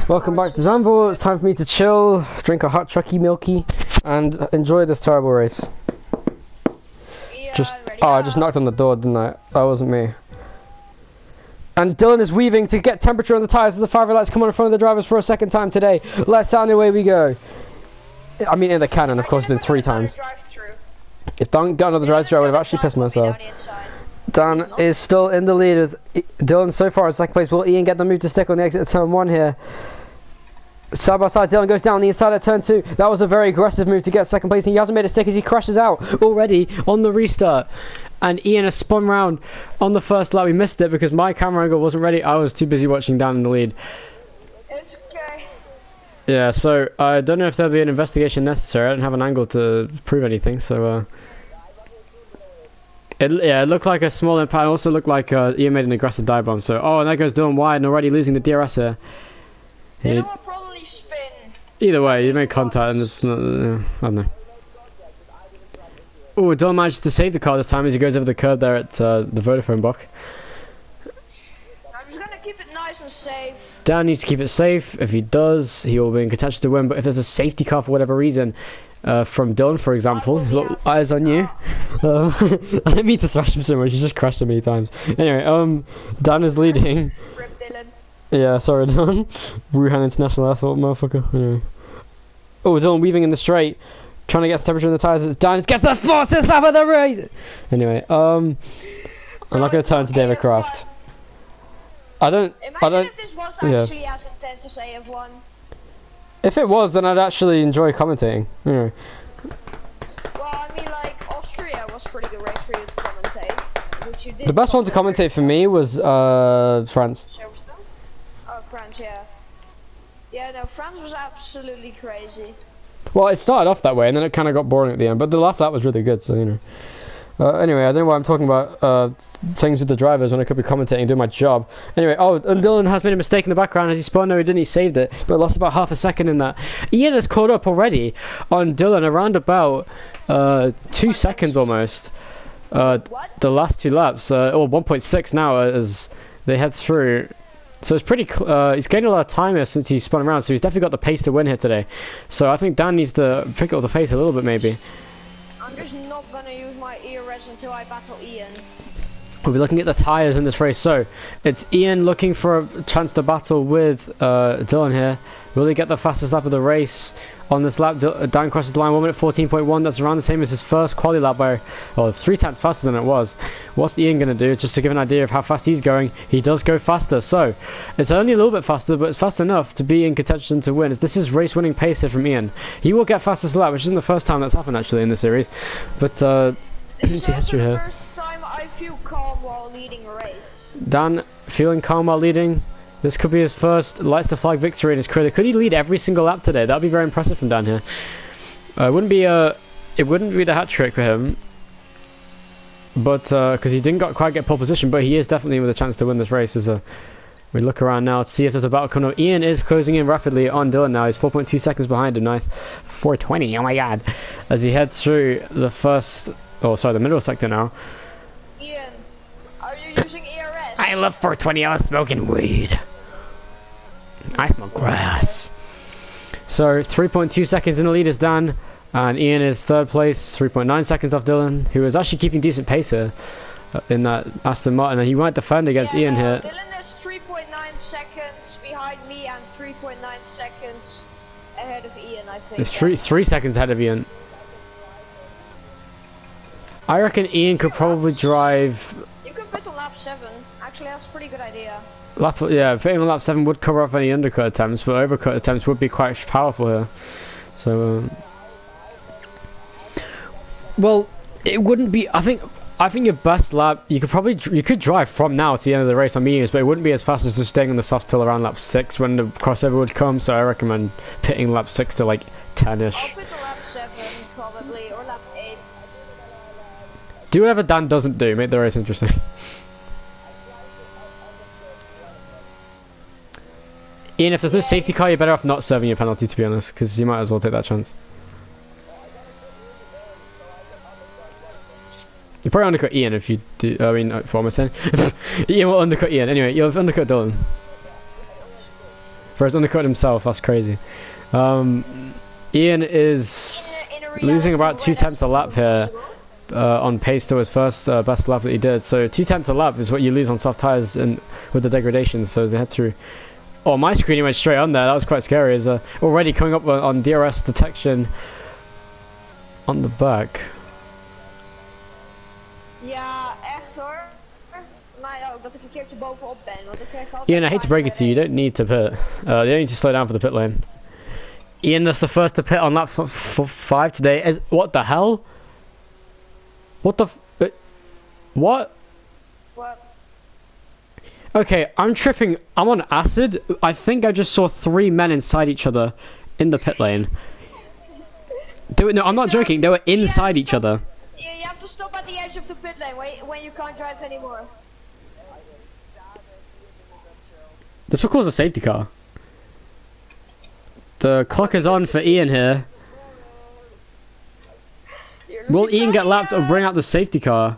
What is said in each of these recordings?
Welcome back to Zandvoort. It's time for me to chill, drink a hot chucky milky, and enjoy this terrible race. I just knocked on the door, didn't I? That wasn't me. And Dylan is weaving to get temperature on the tires as the 5 red lights come on in front of the drivers for a second time today. Let's sound, away we go. I mean, in the cannon, of course, it's been 3 times. If Dan got another drive-through, I would have actually pissed myself. Dan is still in the lead with Dylan so far in second place. Will Ian get the move to stick on the exit of turn 1 here? Side by side, Dylan goes down the inside at turn 2. That was a very aggressive move to get second place, and he hasn't made it stick as he crashes out already on the restart. And Ian has spun round on the first lap. We missed it because my camera angle wasn't ready. I was too busy watching Dan in the lead. It's okay. Yeah, so I don't know if there'll be an investigation necessary. I don't have an angle to prove anything, so it looked like a small impact. It also looked like Ian made an aggressive dive bomb. So, and there goes Dylan wide and already losing the DRS here. Dylan will probably spin. Either way, you make contact and it's not, I don't know. Oh, Dylan manages to save the car this time as he goes over the curb there at the Vodafone block. I'm just gonna keep it nice and safe. Dan needs to keep it safe. If he does, he will be in contention to win. But if there's a safety car for whatever reason, from Dylan, for example, look, eyes on you. I didn't mean to thrash him so much. He's just crashed so many times. Anyway, Dan is leading. Rip Dylan. Yeah, sorry, Dylan. Wuhan International Airport, motherfucker. Anyway. Oh, Dylan weaving in the straight. Trying to get temperature in the tires. It's down. It gets the fastest lap of the race. Anyway, I'm not going to turn to David Kraft. Imagine if this was actually as intense as AF1. If it was, then I'd actually enjoy commentating. Anyway. Well, I mean, like, Austria was a pretty good race for you to commentate. Which you did. The best one to commentate for me was France. Silverstone? Oh, France, yeah. Yeah, no, France was absolutely crazy. Well, it started off that way, and then it kind of got boring at the end. But the last lap was really good, so you know. Anyway, I don't know why I'm talking about things with the drivers when I could be commentating and doing my job. Anyway, and Dylan has made a mistake in the background as he spun. No, he didn't. He saved it, but lost about half a second in that. Ian has caught up already on Dylan around about 2 seconds almost. The last 2 laps, or 1.6 now as they head through. So it's pretty. He's gained a lot of time here since he spun around. So he's definitely got the pace to win here today. So I think Dan needs to pick up the pace a little bit, maybe. I'm just not gonna use my ERS until I battle Ian. We'll be looking at the tyres in this race. So it's Ian looking for a chance to battle with Dylan here. Will he get the fastest lap of the race on this lap? Dan crosses the line 1 minute 14.1. That's around the same as his first quali lap by 3 times faster than it was. What's Ian going to do? Just to give an idea of how fast he's going, he does go faster. So it's only a little bit faster, but it's fast enough to be in contention to win. This is race winning pace here from Ian. He will get fastest lap, which isn't the first time that's happened actually in this series. But this is also the first time I feel calm while leading a race. Dan feeling calm while leading. This could be his first lights the flag victory in his career. Could he lead every single lap today? That'd be very impressive from Dan here. It wouldn't be the hat trick for him, but because he didn't quite get pole position, but he is definitely with a chance to win this race. We look around now to see if there's a battle coming up. Ian is closing in rapidly on Dylan now. He's 4.2 seconds behind him. Nice, 4:20. Oh my God! As he heads through the middle sector now. Ian, are you using ERS? I love 420. I was smoking weed. I smoke grass. So 3.2 seconds in the lead is Dan, and Ian is 3rd place, 3.9 seconds off Dylan, who is actually keeping decent pace here in that Aston Martin, and he might defend against Ian here. Dylan is 3.9 seconds behind me and 3.9 seconds ahead of Ian, I think. It's 3 seconds ahead of Ian. I reckon Ian could probably drive. You can put on lap 7. Actually, that's a pretty good idea. Putting on lap 7 would cover off any undercut attempts, but overcut attempts would be quite powerful here. So, well, it wouldn't be. I think your best lap. You could drive from now to the end of the race on mediums, but it wouldn't be as fast as just staying on the softs till around lap 6 when the crossover would come. So I recommend pitting lap 6 to like 10ish. I'll put on lap 7 probably, or lap 8. Do whatever Dan doesn't do. Make the race interesting. Ian, if there's no safety car, you're better off not serving your penalty, to be honest, because you might as well take that chance. You'll probably undercut Ian if you do. I mean, for what am I saying? Ian will undercut Ian. Anyway, you'll undercut Dylan. he's undercut himself. That's crazy. Ian is losing about 2/10 a lap here on pace to his first best lap that he did. So 2/10 a lap is what you lose on soft tires and with the degradation. So as they head through. Oh, my screen, he went straight on there. That was quite scary. Is already coming up on DRS detection on the back. Ja, echt hoor. Maar ja, ook dat ik een keertje bovenop ben, want ik krijg altijd... Ian, I hate to break it to you, you don't need to pit. You don't need to slow down for the pit lane. Ian, that's the first to pit on lap 5 today. What the hell? What the what? What? Okay, I'm tripping. I'm on acid. I think I just saw 3 men inside each other in the pit lane. No, I'm not joking. They were inside each other. You have to stop at the edge of the pit lane when you can't drive anymore. This will cause a safety car. The clock is on for Ian here. Will Ian get lapped or bring out the safety car?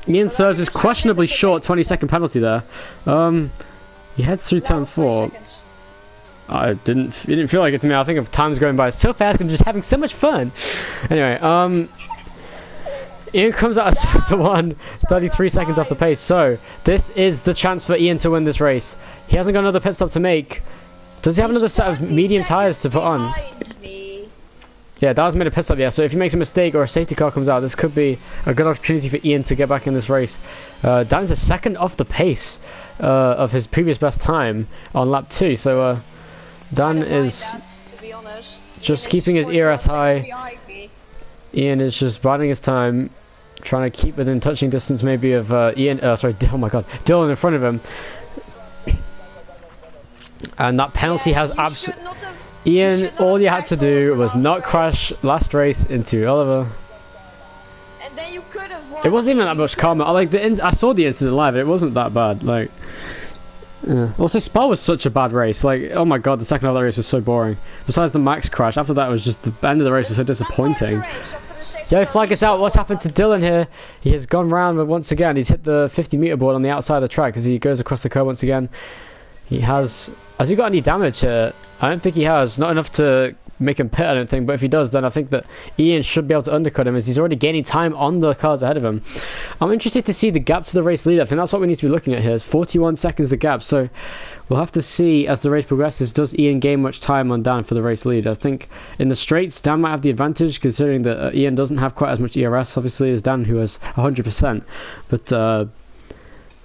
Ian serves his questionably short 20-second penalty there. He heads through turn 4. It didn't feel like it to me. I think of time's going by so fast. I'm just having so much fun. Anyway, Ian comes out of sector 1, 33 seconds off the pace. So this is the chance for Ian to win this race. He hasn't got another pit stop to make. Does he have another set of medium tires to put on? Yeah, Dawes made a pit stop, yeah, so if he makes a mistake or a safety car comes out, this could be a good opportunity for Ian to get back in this race. Dan's a second off the pace of his previous best time on lap 2, so Dan is just keeping his ERS high. Ian is just biding his time, trying to keep within touching distance maybe of oh my god, Dylan in front of him. And that penalty has absolutely... Ian, all you had to do was not crash last race into Oliver. And then you could have won. It wasn't even that much karma. I saw the incident live. It wasn't that bad. Like, also Spa was such a bad race. Like, oh my god, the second half of the race was so boring. Besides the Max crash, after that was just the end of the race was so disappointing. Yo, flag us out. What's happened to Dylan here? He has gone round, but once again he's hit the 50-meter board on the outside of the track as he goes across the curb once again. Has he got any damage here? I don't think he has. Not enough to make him pit, I don't think. But if he does, then I think that Ian should be able to undercut him as he's already gaining time on the cars ahead of him. I'm interested to see the gap to the race leader. I think that's what we need to be looking at here. It's 41 seconds the gap. So we'll have to see as the race progresses, does Ian gain much time on Dan for the race lead? I think in the straights, Dan might have the advantage considering that Ian doesn't have quite as much ERS, obviously, as Dan, who has 100%. But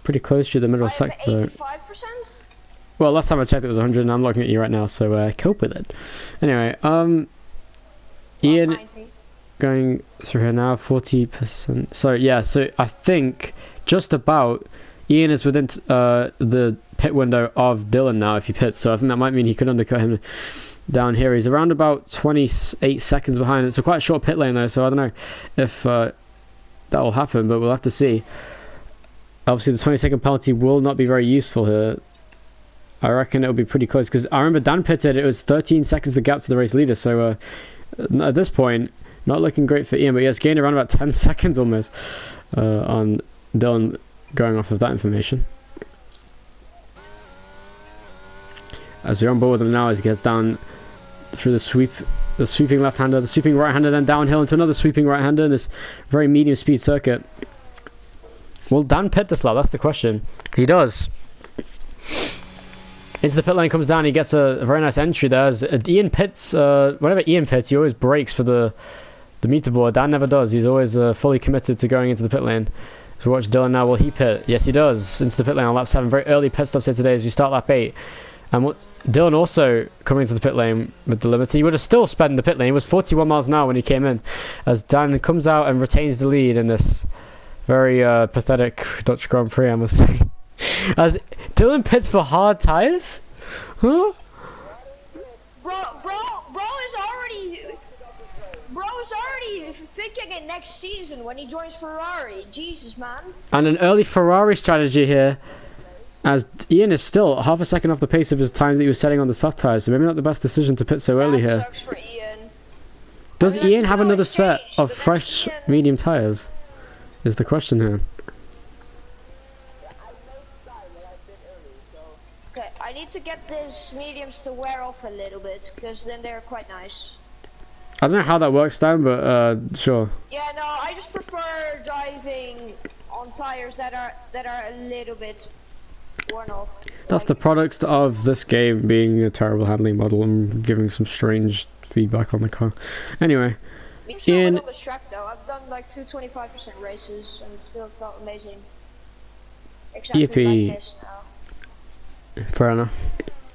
pretty close to the middle sector. 85%? Well, last time I checked it was 100 and I'm looking at you right now, so cope with it. Anyway, Ian going through here now, 40%. So yeah, so I think just about Ian is within the pit window of Dylan now if he pits, so I think that might mean he could undercut him down here. He's around about 28 seconds behind. It's a quite short pit lane though, so I don't know if that will happen, but we'll have to see. Obviously the 20-second penalty will not be very useful here. I reckon it'll be pretty close because I remember Dan pitted, it was 13 seconds the gap to the race leader, so at this point not looking great for Ian, but he has gained around about 10 seconds almost on Dylan going off of that information. As we're on board with him now as he gets down through the sweeping left-hander, the sweeping right-hander, then downhill into another sweeping right-hander in this very medium speed circuit. Will Dan pit this lap? That's the question. He does. Into the pit lane comes down, he gets a very nice entry there. As Ian pits, whenever Ian pits, he always brakes for the meter board. Dan never does. He's always fully committed to going into the pit lane. So watch Dylan now. Will he pit? Yes, he does. Into the pit lane on lap 7. Very early pit stops here today as we start lap 8. And Dylan also coming into the pit lane with the limiter. He would have still sped in the pit lane. He was 41 miles an hour when he came in. As Dan comes out and retains the lead in this very pathetic Dutch Grand Prix, I must say. As Dylan pits for hard tires? Huh? Bro is already thinking it next season when he joins Ferrari. Jesus, man. And an early Ferrari strategy here, as Ian is still half a second off the pace of his time that he was setting on the soft tires, so maybe not the best decision to pit so early here. Sucks for Ian. Does Ian have another set of fresh medium tires? Is the question here. Okay, I need to get these mediums to wear off a little bit, because then they're quite nice. I don't know how that works, Dan, but sure. Yeah, no, I just prefer driving on tires that are a little bit worn off. That's the product of this game being a terrible handling model and giving some strange feedback on the car. Anyway, It's not good on this track though. I've done like 225% races and it felt amazing. Exactly like this now. Fair enough.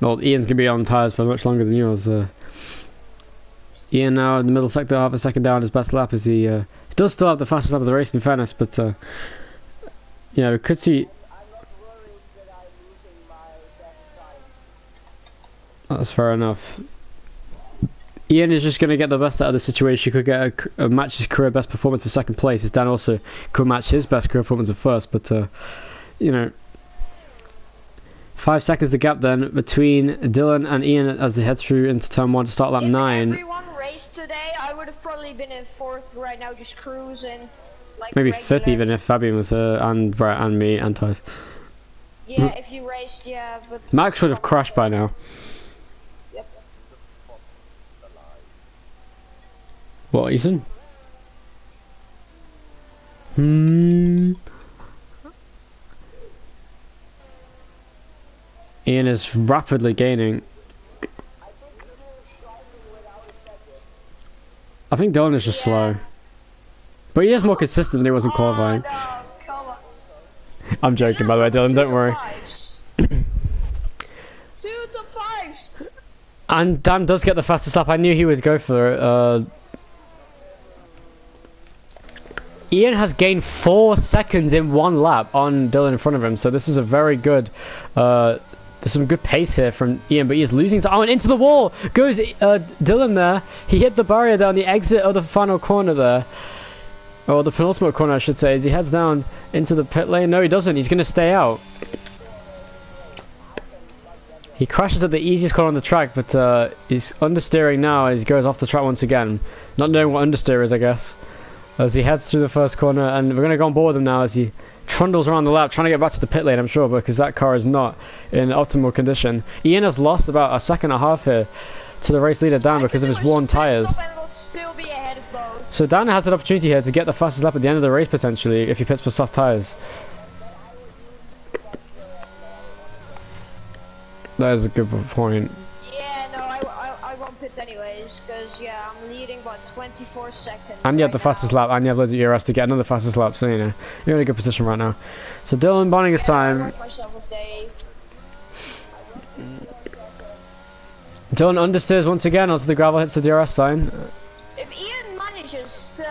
Well, Ian's gonna be on tyres for much longer than yours. Ian now in the middle sector, half a second down his best lap as he does still have the fastest lap of the race in fairness, but yeah, we could see. That's fair enough. Ian is just going to get the best out of the situation. He could get a match his career best performance for second place. As Dan also could match his best career performance of first, but you know, 5 seconds the gap then between Dylan and Ian as they head through into turn 1 to start lap 9. If everyone raced today, I would have probably been in 4th right now, just cruising. Like maybe regular. 5th even if Fabian was and Brett and me and Tyce. Yeah, if you raced, yeah, but Max would have crashed by now. Yep. What, Ethan? Ian is rapidly gaining. I think Dylan is just slow. But he is more consistent than he was in qualifying. No, come on. I'm joking, by the way, Dylan, don't worry. 2 top 5s. And Dan does get the fastest lap. I knew he would go for it. Ian has gained 4 seconds in 1 lap on Dylan in front of him, so this is a very good there's some good pace here from Ian, but he is losing time. Oh, and into the wall goes Dylan there. He hit the barrier there on the exit of the final corner there, or the penultimate corner I should say, as he heads down into the pit lane. No, he doesn't. He's going to stay out. He crashes at the easiest corner on the track, but he's understeering now as he goes off the track once again, not knowing what understeer is, I guess, as he heads through the first corner. And we're going to go on board with him now as he trundles around the lap, trying to get back to the pit lane, I'm sure, because that car is not in optimal condition. Ian has lost about a second and a half here to the race leader Dan because of his worn tyres. So Dan has an opportunity here to get the fastest lap at the end of the race potentially if he pits for soft tyres. That is a good point. Yeah, no, I won't pit anyways, because yeah, I'm leading by 24 seconds. And you have the fastest lap, and you have loads of ERS to get another fastest lap, so you know, you're in a good position right now. So Dylan bonding his time. Dylan understeers once again onto the gravel, hits the DRS sign. If Ian manages to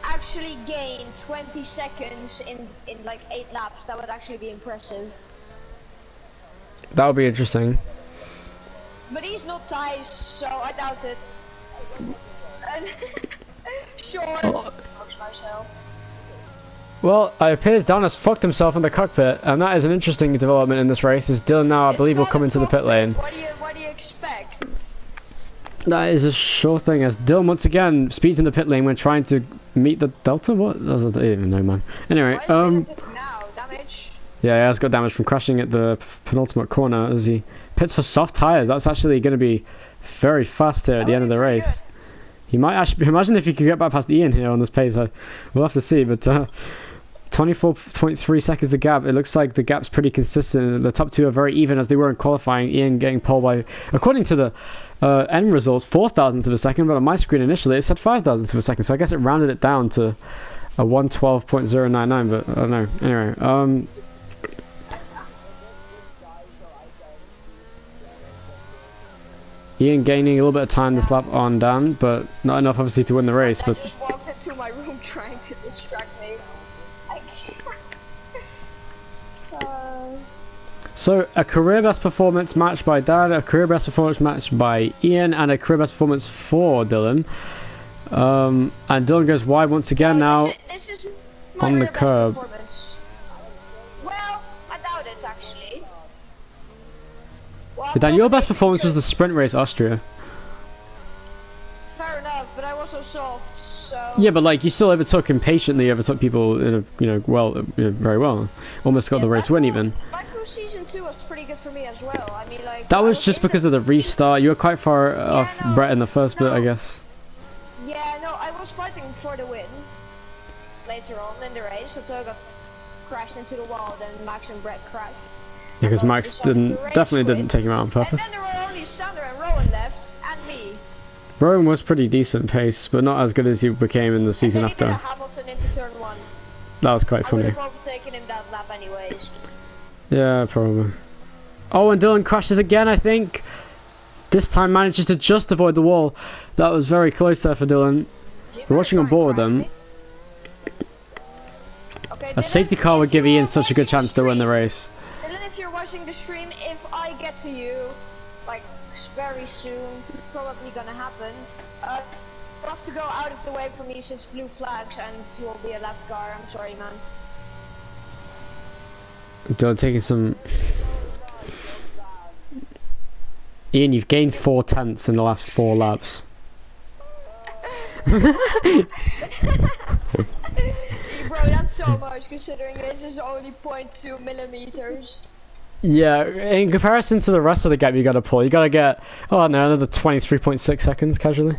actually gain 20 seconds in like 8 laps, that would actually be impressive. That would be interesting. But he's not Thais, so I doubt it. Sure. Well, it appears Dan has fucked himself in the cockpit, and that is an interesting development in this race, as Dylan now, I believe, will come into the pit lane. What do you expect? That is a sure thing, as Dylan once again speeds in the pit lane when trying to meet the Delta? What? I don't even know, man. Anyway, now? Damage? Yeah, he has got damage from crashing at the penultimate corner as he pits for soft tyres. That's actually going to be very fast here at the end of the race. Good. He might actually, imagine if he could get back past Ian here on this pace. We'll have to see, but 24.3 seconds the gap. It looks like the gap's pretty consistent. The top two are very even as they were in qualifying. Ian getting pole by, according to the end results, 4 thousandths of a second, but on my screen initially it said 5 thousandths of a second, so I guess it rounded it down to a 112.099, but I don't know. Anyway, Ian gaining a little bit of time this lap on Dan, but not enough obviously to win the race. I But just walked into my room trying to distract me. so a career best performance matched by Dan, a career best performance matched by Ian, and a career best performance for Dylan. And Dylan goes wide once again now this is on the curb. Well, I doubt it actually. Well, But Dan, your best performance was the sprint race Austria. Fair enough, but I was so soft, so... Yeah, but like you still overtook impatiently, overtook people in a, very well, almost got the race win even. Baku's season 2 was pretty good for me as well. I mean, like That was just because of the restart. You were quite far off no, Brett in the first bit, I guess. Yeah, no, I was fighting for the win later on in the race until I got crashed into the wall. Then Max and Brett crashed. Yeah, because Max definitely didn't take him out on purpose. And then there were only Sander and Rowan left, and me. Rowan was pretty decent pace, but not as good as he became in the season and then after. He did a Hamilton into turn 1. That was quite funny. I would have overtaken him that lap anyways. Yeah, probably. Oh, and Dylan crashes again, I think. This time manages to just avoid the wall. That was very close there for Dylan. We're watching on board with them. Okay, A safety car would give Ian such a good chance to win the race. And then if you're watching the stream, if I get to you, like very soon, probably gonna happen, you have to go out of the way for me since blue flags and you will be a left car. I'm sorry, man. Dylan taking some... Ian, you've gained 4 tenths in the last 4 laps. Bro, that's so much considering this is only 0.2 millimeters. Yeah, in comparison to the rest of the gap you gotta pull, you gotta get, oh no, another 23.6 seconds casually.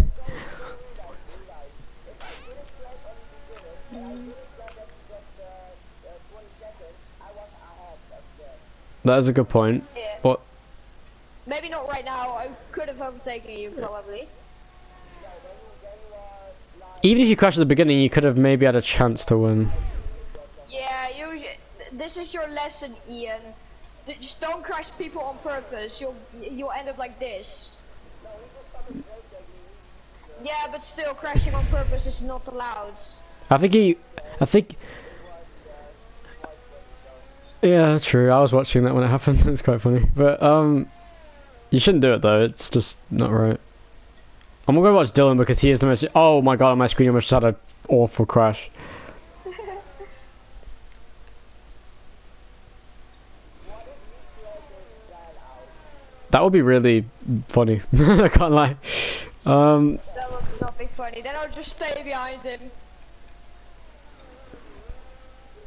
That is a good point. Yeah. But maybe not right now, I could have overtaken you probably. even if you crashed at the beginning, you could have maybe had a chance to win. Yeah, this is your lesson, Ian. Just don't crash people on purpose. You'll end up like this. Yeah, but still, crashing on purpose is not allowed. I think. Yeah, true. I was watching that when it happened. It's quite funny, but you shouldn't do it though. It's just not right. I'm gonna watch Dylan because he is the most. Oh my god, on my screen, I almost had an awful crash. That would be really funny. I can't lie. That would not be funny. Then I'll just stay behind him.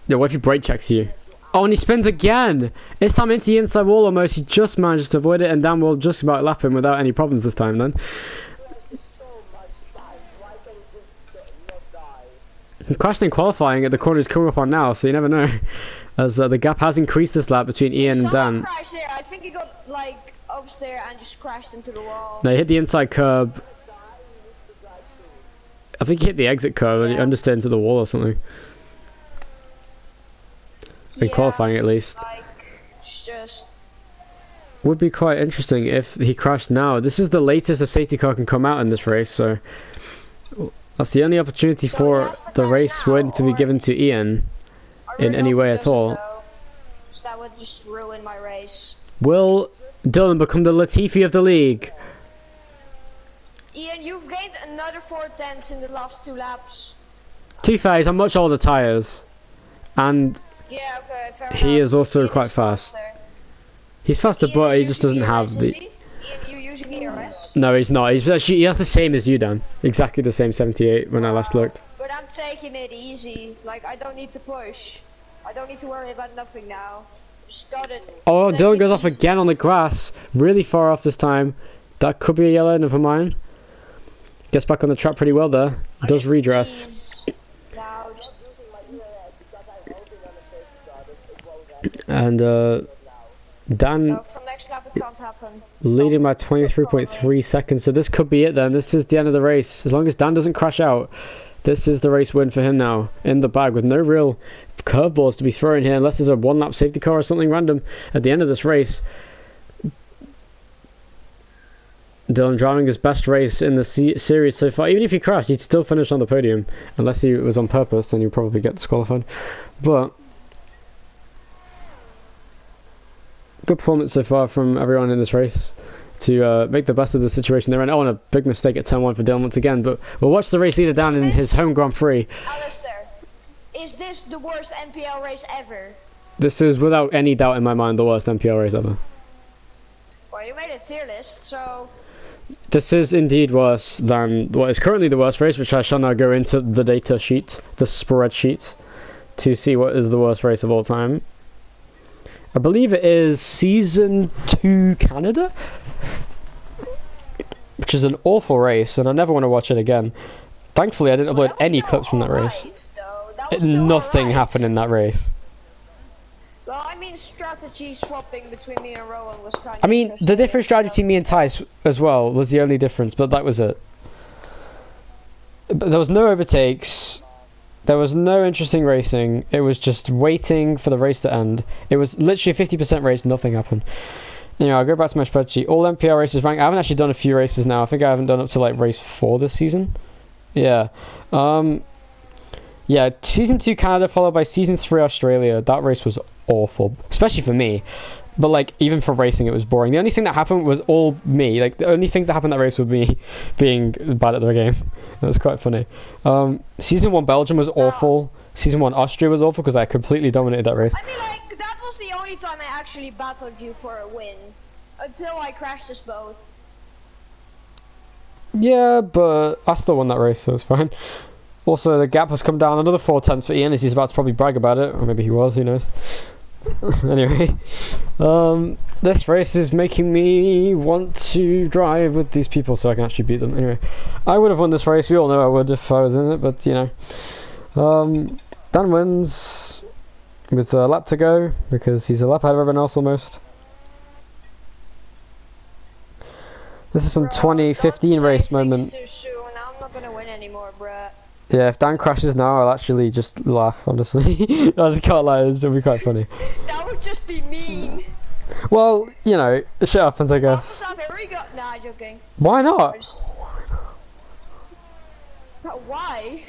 Yeah, what if he brake checks you? Oh, and he spins again! This time into the inside wall almost. He just manages to avoid it, and Dan will just about lap him without any problems this time then. He crashed in qualifying at the corner he's coming up on now, so you never know. As the gap has increased this lap between Ian and Dan. Crashed there. I think he got like upstairs and just crashed into the wall. No, he hit the inside curb. I think he hit the exit curb and he understeered into the wall or something. In qualifying at least. Like, it's just... Would be quite interesting if he crashed now. This is the latest a safety car can come out in this race, so that's the only opportunity for the race win to be given to Ian in any way at all. So that would just ruin my race. Will Dylan become the Latifi of the league? Ian, you've gained another 4 tenths in the last 2 laps. To be fair, he's on much older tyres, and yeah, okay, fair he enough. is also Ian quite is fast. faster. He's faster, Ian but is he just doesn't using have ERS, the... is he? Ian, you using ERS? No, he's not. He's actually, he has the same as you, Dan. Exactly the same 78 when I last looked. But I'm taking it easy. Like, I don't need to push. I don't need to worry about nothing now. Just got it. Oh, Take Dylan it goes off easy. again on the grass. Really far off this time. That could be a yellow, never mind. Gets back on the track pretty well there. Does redress. Please. Now, just... And Dan No, from next lap it can't happen. leading by 23.3 seconds. So this could be it then. This is the end of the race. As long as Dan doesn't crash out, this is the race win for him now. In the bag with no real curveballs to be thrown here unless there's a 1-lap safety car or something random at the end of this race. Dylan driving his best race in the series so far. Even if he crashed, he'd still finish on the podium. Unless he was on purpose, then he'd probably get disqualified. But good performance so far from everyone in this race to make the best of the situation they're in. Oh, and a big mistake at turn 1 for Dylan once again. But we'll watch the race leader down in his home Grand Prix. Alistair, is this the worst NPL race ever? This is without any doubt in my mind the worst NPL race ever. Well, you made a tier list, so... This is indeed worse than what is currently the worst race, which I shall now go into the data sheet, the spreadsheet, to see what is the worst race of all time. I believe it is Season 2 Canada, which is an awful race, and I never want to watch it again. Thankfully, I didn't upload any clips from that race. Nothing happened in that race. Well, I mean, strategy swapping between me and Rowan was kind of I mean, the different strategy between me and Tice as well was the only difference, but that was it. But there was no overtakes. There was no interesting racing. It was just waiting for the race to end. It was literally a 50% race. Nothing happened. Anyway, I'll go back to my spreadsheet. All NPL races ranked. I haven't actually done a few races now. I think I haven't done up to like race 4 this season. Yeah. Yeah, Season 2 Canada followed by Season 3 Australia. That race was awful, especially for me. But like, even for racing, it was boring. The only thing that happened was all me. Like, the only things that happened that race was me being bad at the game. That was quite funny. Season 1 Belgium was awful. Season 1 Austria was awful because I completely dominated that race. I mean, like, that was the only time I actually battled you for a win. Until I crashed us both. Yeah, but I still won that race, so it's fine. Also, the gap has come down another 4/10 for Ian, as he's about to probably brag about it. Or maybe he was, who knows. Anyway, this race is making me want to drive with these people so I can actually beat them. Anyway, I would have won this race. We all know I would if I was in it, but you know. Dan wins with a lap to go because he's a lap ahead of everyone else almost. This is some 2015 race moment. Too soon. I'm not gonna win anymore, bruh. Yeah, if Dan crashes now, I'll actually just laugh, honestly. I just can't lie, it'll be quite funny. That would just be mean. Well, you know, shit happens, I guess. Stop, here we go. Nah, joking. Why not? Why?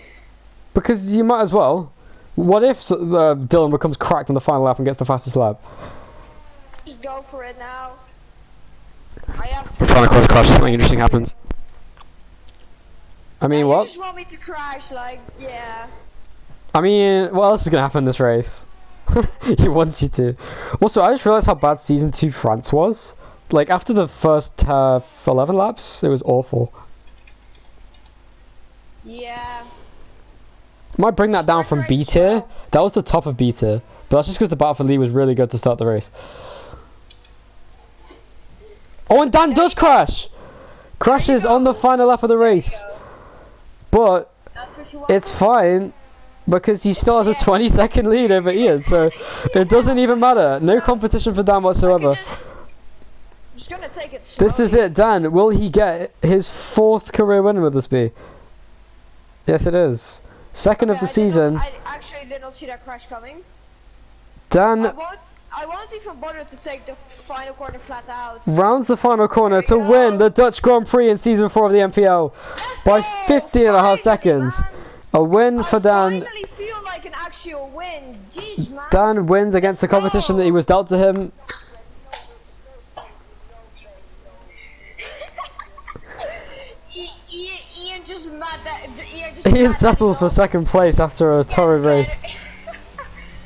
Because you might as well. What if Dylan becomes cracked on the final lap and gets the fastest lap? Just go for it now. I have I'm trying to cause a crash, something interesting happens. I mean, what? You just want me to crash, like, yeah. I mean, what else is gonna happen in this race? He wants you to. Also, I just realized how bad Season 2 France was. Like, after the first 11 laps, it was awful. Yeah. Might bring that down from B tier. That was the top of B tier. But that's just because the battle for lead was really good to start the race. Oh, and Dan does crash! Crashes on the final lap of the race. But it's fine because he still has a 20-second lead over Ian, so it doesn't even matter. No competition for Dan whatsoever. Just gonna take it slowly. This is it, Dan. Will he get his 4th career win with this be? Yes, it is. Second of the season. I actually did not see that crash coming. Dan I won't even bother to take the final corner flat out. rounds the final corner to win the Dutch Grand Prix in Season 4 of the NPL by 50.5 seconds. A win for Dan. I finally feel like an actual win. Jeez, man. Dan wins against the competition that he was dealt to him. Ian just mad that Ian settles for second place after a torrid race.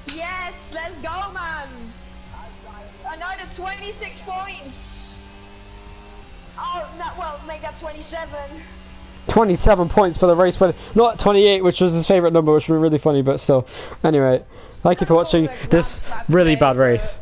Yes, let's go, man. Another 26 points. Oh, no, well, make that 27. 27 points for the race, but not 28, which was his favourite number, which would be really funny, but still. Anyway, thank you for watching this really bad race.